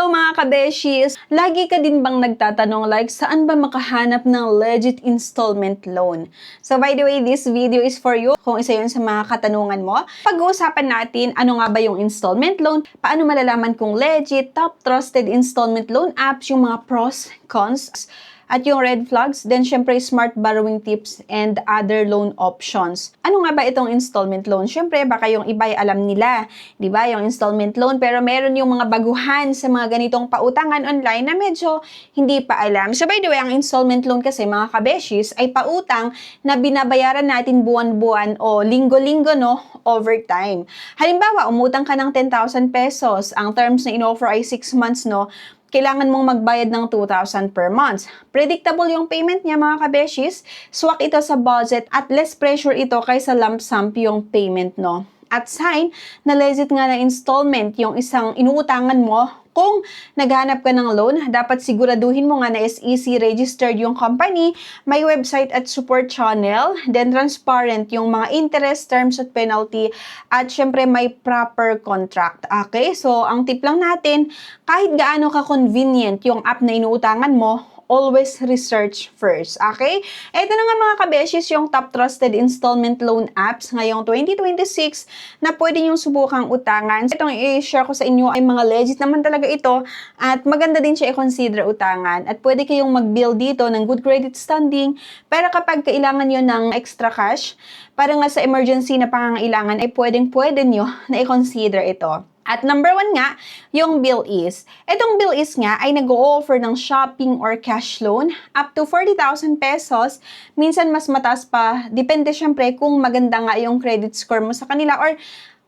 Hello mga kabeshis! Lagi ka din bang nagtatanong like saan ba makahanap ng legit installment loan? So by the way, this video is for you. Kung isa yun sa mga katanungan mo, pag-uusapan natin ano nga ba yung installment loan, paano malalaman kung legit, top trusted installment loan apps, yung mga pros, cons, at yung red flags, then syempre smart borrowing tips and other loan options. Ano nga ba itong installment loan? Syempre baka yung iba ay alam nila, 'di ba? Yung installment loan, pero meron yung mga baguhan sa mga ganitong pautangan online na medyo hindi pa alam. So by the way, ang installment loan kasi mga kabeshis ay pautang na binabayaran natin buwan-buwan o linggo-linggo no, over time. Halimbawa, umutang ka ng 10,000 pesos, ang terms na in-offer ay 6 months no, kailangan mong magbayad ng 2,000 per month. Predictable yung payment niya mga kabeshis, swak ito sa budget at less pressure ito kaysa lump sum yung payment no. At sign na legit nga na installment yung isang inuutangan mo. Kung naghanap ka ng loan, dapat siguraduhin mo nga na SEC registered yung company, may website at support channel, then transparent yung mga interest, terms at penalty, at syempre may proper contract. Okay? So, ang tip lang natin, kahit gaano ka-convenient yung app na inuutangan mo, always research first. Okay? Ito na nga mga kabeshis yung top trusted installment loan apps ngayong 2026 na pwede niyong subukang utangan. Itong i-share ko sa inyo ay mga legit naman talaga ito at maganda din siya i-consider utangan. At pwede kayong mag-build dito ng good credit standing, pero kapag kailangan nyo ng extra cash, para nga sa emergency na pangangailangan ay pwedeng-pwede nyo na i-consider ito. At number 1 nga, yung Bilis. Itong Bilis nga ay nag-o-offer ng shopping or cash loan up to 40,000 pesos. Minsan mas mataas pa. Depende syempre kung maganda nga yung credit score mo sa kanila or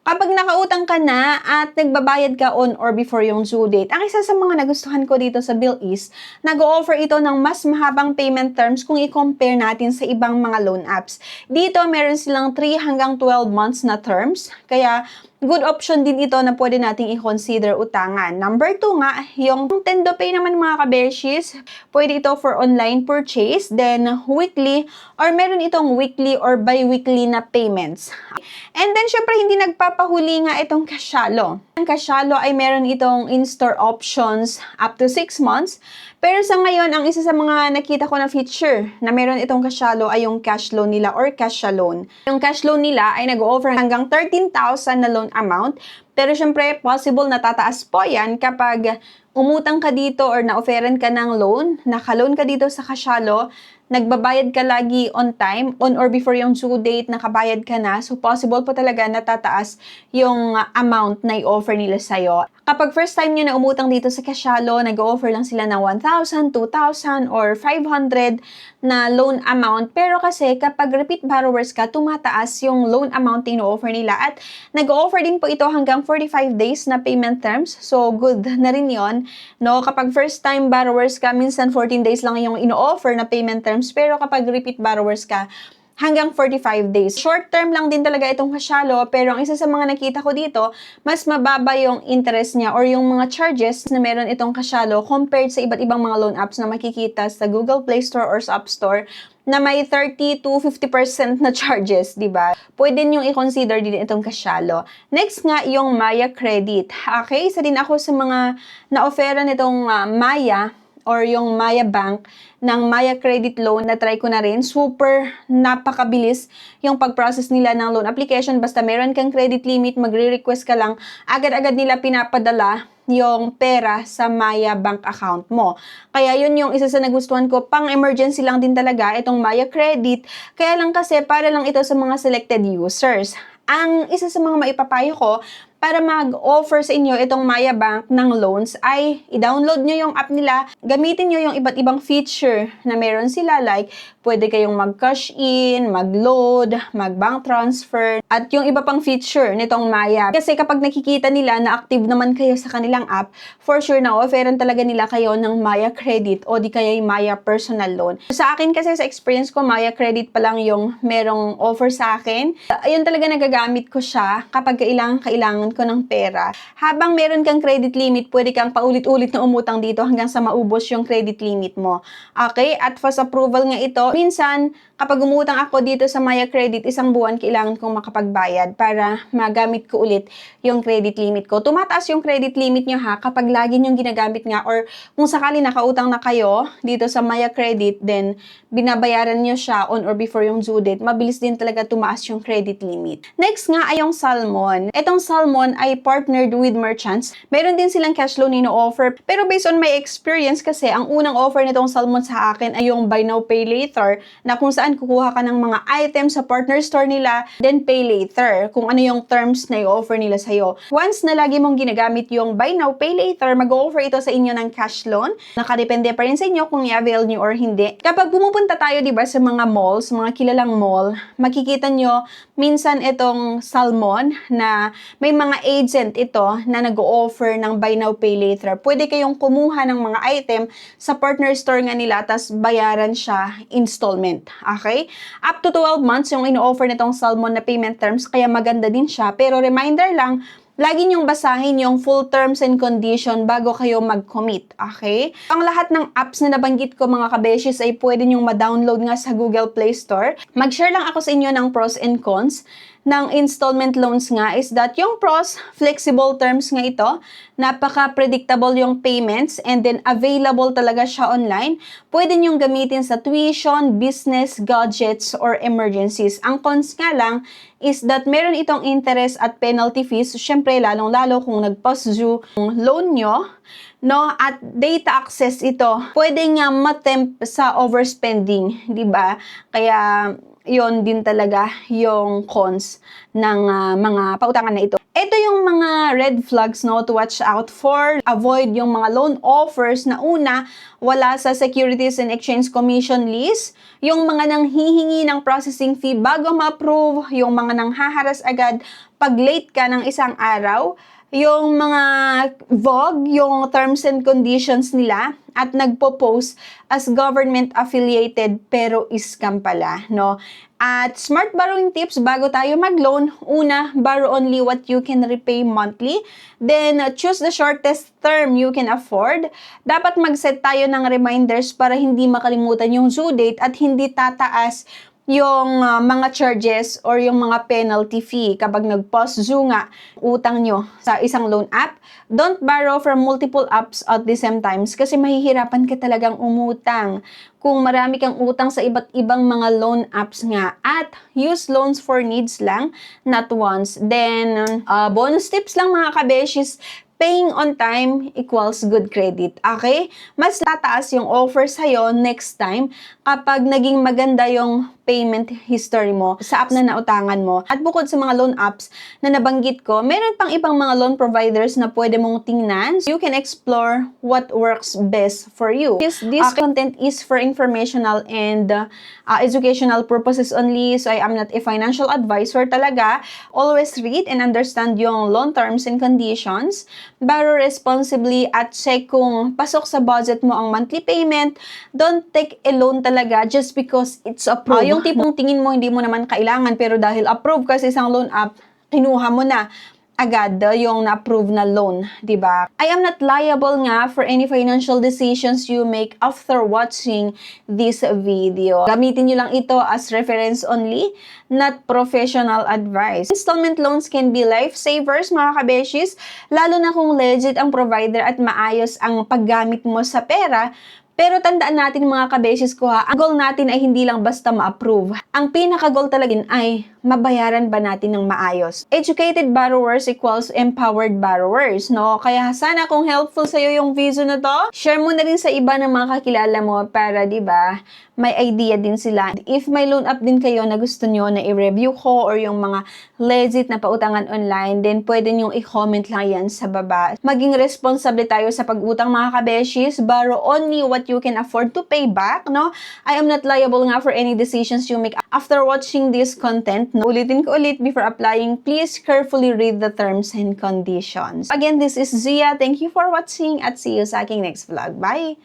kapag nakautang ka na at nagbabayad ka on or before yung due date. Ang isa sa mga nagustuhan ko dito sa Bilis, nag-o-offer ito ng mas mahabang payment terms kung i-compare natin sa ibang mga loan apps. Dito meron silang 3 hanggang 12 months na terms. Kaya good option din ito na pwede nating i-consider utangan. Number 2 nga, yung Tendo Pay naman mga kabeshis. Pwede ito for online purchase, then weekly, or meron itong weekly or bi-weekly na payments. And then, syempre, hindi nagpapahuli nga itong Cashalo. Ang Cashalo ay meron itong in-store options up to 6 months. Pero sa ngayon, ang isa sa mga nakita ko na feature na meron itong Cashalo ay yung cash loan nila or cash loan. Yung cash loan nila ay nag-offer hanggang 13,000 na loan amount. Pero syempre, possible na tataas po yan kapag umutang ka dito or na-offeran ka ng loan, naka-loan ka dito sa Cashalo, nagbabayad ka lagi on time, on or before yung due date, nakabayad ka na. So, possible po talaga na tataas yung amount na i-offer nila sa'yo. Kapag first time nyo na umutang dito sa Cashalo, nag-offer lang sila ng 1,000, 2,000, or 500 na loan amount. Pero kasi kapag repeat borrowers ka, tumataas yung loan amount na i-offer nila. At nag-offer din po ito hanggang 45 days na payment terms. So, good na rin yon. No? Kapag first time borrowers ka, minsan 14 days lang yung ino-offer na payment terms. Pero kapag repeat borrowers ka, hanggang 45 days. Short term lang din talaga itong Cashalo, pero ang isa sa mga nakita ko dito, mas mababa yung interest niya or yung mga charges na meron itong Cashalo compared sa iba't ibang mga loan apps na makikita sa Google Play Store or sa App Store na may 30 to 50% na charges, di ba? Pwede niyong i-consider din itong Cashalo. Next nga, yung Maya Credit. Okay, isa din ako sa mga na-offeran nitong Maya or yung Maya Bank ng Maya Credit Loan na try ko na rin. Super napakabilis yung pag-process nila ng loan application. Basta meron kang credit limit, magre-request ka lang, agad-agad nila pinapadala yung pera sa Maya Bank account mo. Kaya yun yung isa sa nagustuhan ko. Pang emergency lang din talaga itong Maya Credit. Kaya lang kasi para lang ito sa mga selected users. Ang isa sa mga maipapayo ko, para mag-offer sa inyo itong Maya Bank ng loans ay i-download nyo yung app nila, gamitin nyo yung iba't ibang feature na meron sila like pwede kayong mag-cash in, mag-load, mag-bank transfer, at yung iba pang feature nitong Maya. Kasi kapag nakikita nila na active naman kayo sa kanilang app, for sure na offeran talaga nila kayo ng Maya Credit o di kaya yung Maya Personal Loan. Sa akin kasi sa experience ko, Maya Credit pa lang yung merong offer sa akin. Ayun talaga nagagamit ko siya kapag kailangan ko ng pera. Habang meron kang credit limit, pwede kang paulit-ulit na umutang dito hanggang sa maubos yung credit limit mo. Okay? At fast approval nga ito. Minsan, kapag umutang ako dito sa Maya Credit, isang buwan kailangan kong makapagbayad para magamit ko ulit yung credit limit ko. Tumataas yung credit limit nyo ha kapag lagi nyo ginagamit nga or kung sakali nakautang na kayo dito sa Maya Credit, then binabayaran nyo siya on or before yung due date, mabilis din talaga tumaas yung credit limit. Next nga ay yung Salmon. Etong Salmon ay partnered with merchants. Meron din silang cash loan ino-offer. Pero based on my experience kasi, ang unang offer nitong Salmon sa akin ay yung buy now pay later, na kung saan kukuha ka ng mga items sa partner store nila, then pay later, kung ano yung terms na i-offer nila sa'yo. Once na lagi mong ginagamit yung buy now pay later, mag-offer ito sa inyo ng cash loan. Nakadepende pa rin sa inyo kung i-avail nyo or hindi. Kapag pumupunta tayo, diba, sa mga malls, mga kilalang mall, makikita nyo minsan itong Salmon na may mga agent ito na nag-o-offer ng buy now pay later. Pwede kayong kumuha ng mga item sa partner store nga nila, tas bayaran siya installment. Okay? Up to 12 months yung ino-offer nitong Salmon na payment terms, kaya maganda din siya. Pero reminder lang, lagi niyong basahin yung full terms and condition bago kayo mag-commit, okay? Ang lahat ng apps na nabanggit ko mga kabeshis ay pwede niyong ma-download nga sa Google Play Store. Mag-share lang ako sa inyo ng pros and cons ng installment loans nga is that yung pros, flexible terms nga ito, napaka-predictable yung payments, and then available talaga siya online. Pwede niyong gamitin sa tuition, business, gadgets, or emergencies. Ang cons nga lang is that meron itong interest at penalty fees, syempre lalong-lalo kung nag-past due yung loan nyo, no, at data access ito. Pwede nga matempt sa overspending, di ba? Kaya yon din talaga yung cons ng mga pautangan na ito. Ito yung mga red flags, no, to watch out for. Avoid yung mga loan offers na una, wala sa Securities and Exchange Commission list. Yung mga nanghihingi ng processing fee bago ma-approve. Yung mga nanghaharas agad pag late ka ng isang araw. Yung mga vogue, yung terms and conditions nila, at nagpo-post as government affiliated pero scam pala, no? At smart borrowing tips bago tayo mag-loan. Una, borrow only what you can repay monthly. Then, choose the shortest term you can afford. Dapat mag-set tayo ng reminders para hindi makalimutan yung due date at hindi tataas yung mga charges or yung mga penalty fee kapag nag-pause due nga utang nyo sa isang loan app. Don't borrow from multiple apps at the same times kasi mahihirapan ka talagang umutang kung marami kang utang sa iba't ibang mga loan apps nga. At use loans for needs lang, not wants. Then, bonus tips lang mga kabeshis, paying on time equals good credit. Okay? Mas tataas yung offer sa'yo next time kapag naging maganda yung payment history mo sa app na nautangan mo. At bukod sa mga loan apps na nabanggit ko, meron pang ibang mga loan providers na pwede mong tingnan. You can explore what works best for you. This content is for informational and educational purposes only, so I am not a financial advisor talaga. Always read and understand yung loan terms and conditions. Borrow responsibly at check kung pasok sa budget mo ang monthly payment. Don't take a loan talaga just because it's approved. Yung tipong tingin mo hindi mo naman kailangan pero dahil approved kasi isang loan app, kinuha mo na agad yung na-approve na loan, di ba? I am not liable nga for any financial decisions you make after watching this video. Gamitin nyo lang ito as reference only, not professional advice. Installment loans can be lifesavers, mga kabeshis, lalo na kung legit ang provider at maayos ang paggamit mo sa pera. Pero tandaan natin mga kabeshis ko ha, ang goal natin ay hindi lang basta ma-approve. Ang pinaka-goal talaga ay mabayaran ba natin ng maayos. Educated borrowers equals empowered borrowers, no? Kaya sana kung helpful sa'yo yung video na to, share mo na rin sa iba ng mga kakilala mo para, di ba, may idea din sila. If may loan up din kayo na gusto nyo na i-review ko or yung mga legit na pautangan online, then pwede nyo i-comment lang yan sa baba. Maging responsable tayo sa pag-utang mga kabeshis. Borrow only what you can afford to pay back, no? I am not liable nga for any decisions you make after watching this content. No? Ulitin ko ulit, before applying, please carefully read the terms and conditions. Again, this is Zia. Thank you for watching at see you sa aking next vlog. Bye!